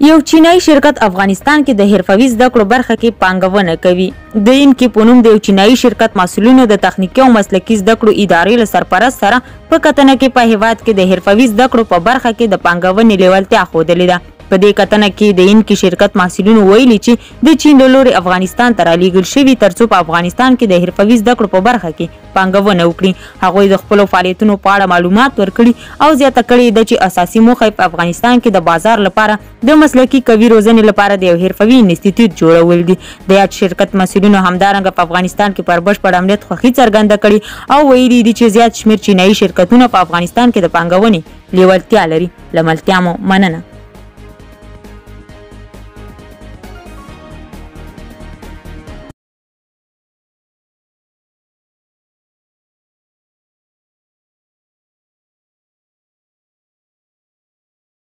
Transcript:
یو چینایي شرکت افغانستان کې د حرفوي زده کړو برخه کې پانګونه کوي. د انکی په نوم د یو چینایي شرکت مسؤلینو د تخنیکي او مسلکي زده کړو ادارې له سرپرست سره په کتنه کې په هیواد کې د حرفوي زده کړو په برخه کې د پانګونې لیوالتیا ښودلې ده. په دې کتنه کې د انکی شرکت مسؤلینو ویلي چې د چین له لوري افغانستان ته رالیږل شوي ترڅو په افغانستان کې د حرفوي زده کړو په برخه کې پانګونه وکړي. هغوی د خپلو فعالیتونو په اړه معلومات ورکړي او زیاته کړې ده چې اساسي موخه په افغانستان کې د بازار لپاره د مسلکي قوي روزنې لپاره د یو حرفوي انسټیټیوټ جوړول دي. د یاد شرکت مسؤلینو همدارنګه په افغانستان کې پر بشپړ امنیت خوښي څرګنده کړې او ویلي دي چې زیات شمېر چینایي شرکتونه په افغانستان کې د پانګونې لیوالتیا لري. له ملتیا مو مننه.